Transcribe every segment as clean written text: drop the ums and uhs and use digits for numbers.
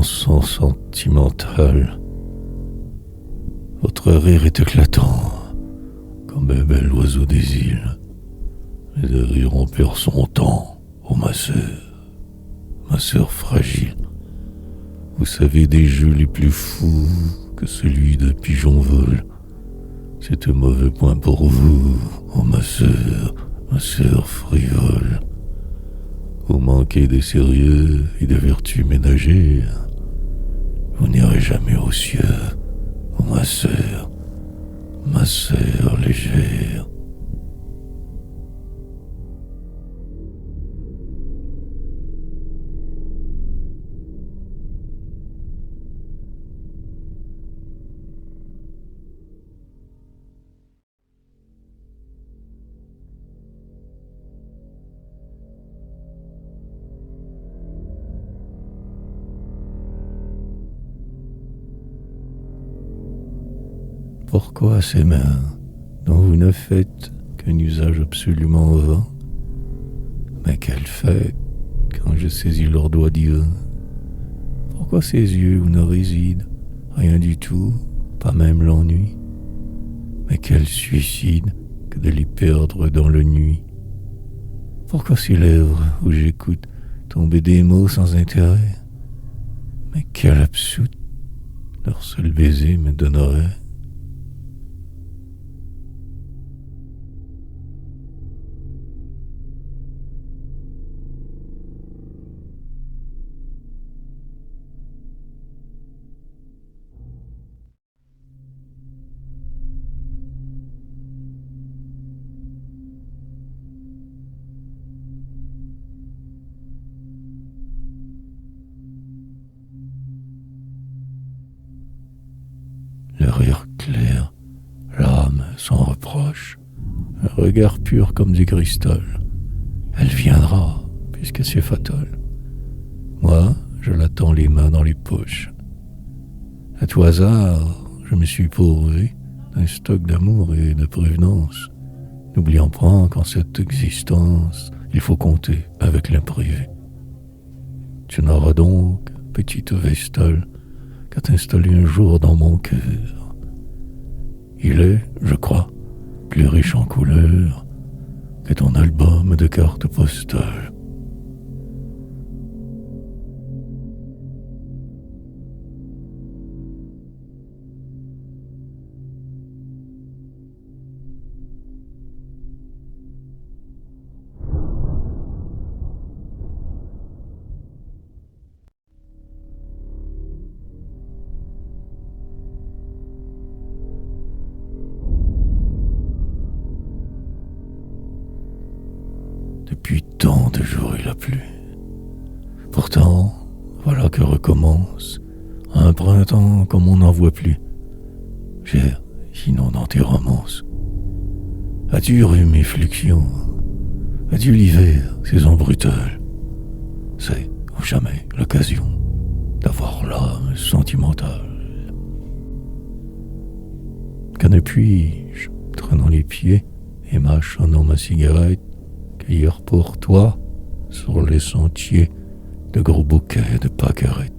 chanson sentimentale. Votre rire est éclatant, comme un bel oiseau des îles. Mais de rire on perd son temps, oh ma sœur fragile. Vous savez des jeux les plus fous que celui de pigeon vol. C'est un mauvais point pour vous, oh ma sœur frivole. Vous manquez de sérieux et de vertus ménagères. Vous n'irez jamais aux cieux, oh ma sœur légère. Pourquoi ces mains dont vous ne faites qu'un usage absolument vain? Mais quelle fête quand je saisis leurs doigts divins. Pourquoi ces yeux où ne réside rien du tout, pas même l'ennui? Mais quel suicide que de les perdre dans le nuit. Pourquoi ces lèvres où j'écoute tomber des mots sans intérêt? Mais quel absous leur seul baiser me donnerait. Le rire clair, l'âme sans reproche, un regard pur comme du cristal. Elle viendra, puisque c'est fatal. Moi, je l'attends les mains dans les poches. À tout hasard, je me suis pourvu d'un stock d'amour et de prévenance, n'oubliant point qu'en cette existence, il faut compter avec l'imprévu. Tu n'auras donc, petite vestale, qu'à t'installer un jour dans mon cœur. Il est, je crois, plus riche en couleurs que ton album de cartes postales. Depuis tant de jours il a plu. Pourtant, voilà que recommence un printemps comme on n'en voit plus. J'ai inondant tes romances. Adieu rhume et fluxion. Adieu l'hiver, saison brutale. C'est ou jamais l'occasion d'avoir l'âme sentimentale. Que ne puis-je, traînant les pieds et mâchonnant ma cigarette, cueillir pour toi, sur les sentiers, de gros bouquets de pâquerettes.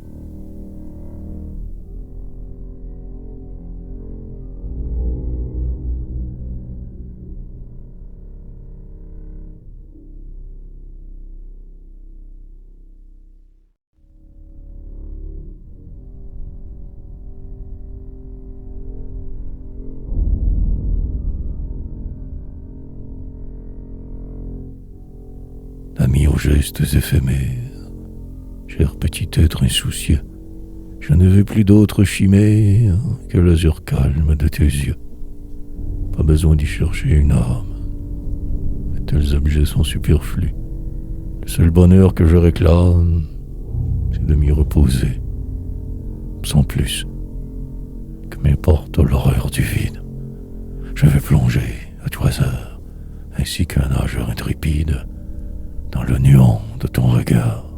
Ami aux gestes éphémères, cher petit être insoucieux, je ne veux plus d'autre chimère que l'azur calme de tes yeux. Pas besoin d'y chercher une âme, de tels objets sont superflus. Le seul bonheur que je réclame, c'est de m'y reposer, sans plus. Que m'importe l'horreur du vide, je vais plonger à tout hasard, ainsi qu'un nageur intrépide, dans le néant de ton regard.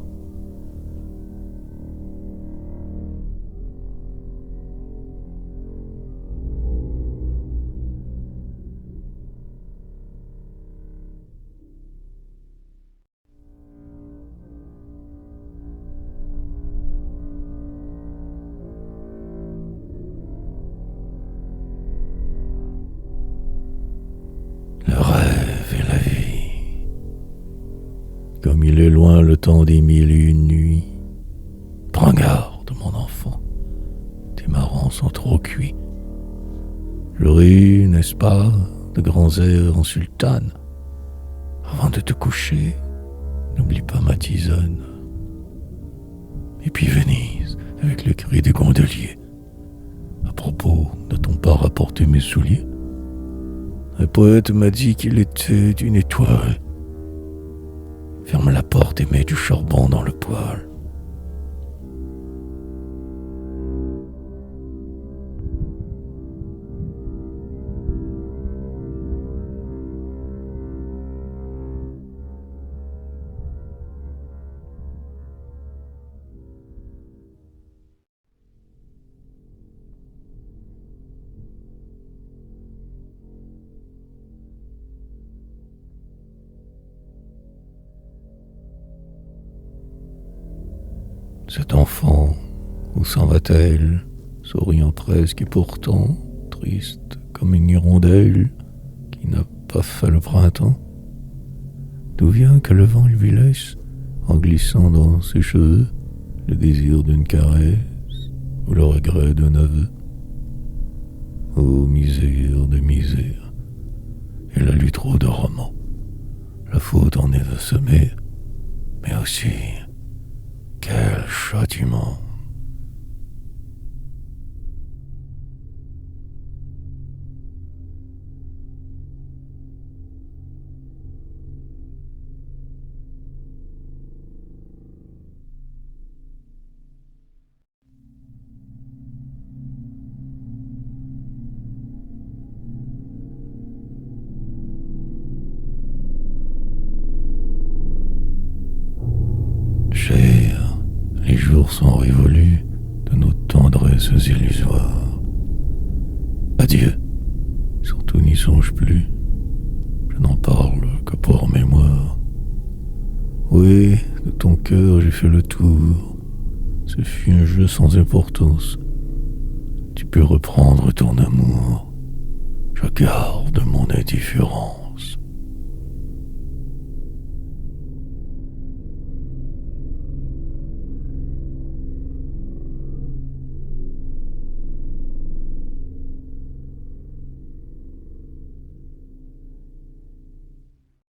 aller loin le temps des 1001 nuits. Prends garde, mon enfant, tes marrons sont trop cuits. Je ris, n'est-ce pas, de grands airs en sultane. Avant de te coucher, n'oublie pas ma tisane. Et puis Venise, avec le cri des gondoliers. À propos, n'a-t-on pas rapporté mes souliers? Un poète m'a dit qu'il était une étoile. Ferme la porte et mets du charbon dans le poêle. Cet enfant, où s'en va-t-elle, souriant presque et pourtant triste comme une hirondelle qui n'a pas fait le printemps? D'où vient que le vent lui laisse, en glissant dans ses cheveux, le désir d'une caresse ou le regret d'un aveu? Ô misère de misère, elle a lu trop de romans. La faute en est de semer, mais aussi quel châtiment! Cher, les jours sont révolus de nos tendresses illusoires. Adieu, surtout n'y songe plus, je n'en parle que pour mémoire. Oui, de ton cœur j'ai fait le tour, ce fut un jeu sans importance. Tu peux reprendre ton amour, je garde mon indifférence.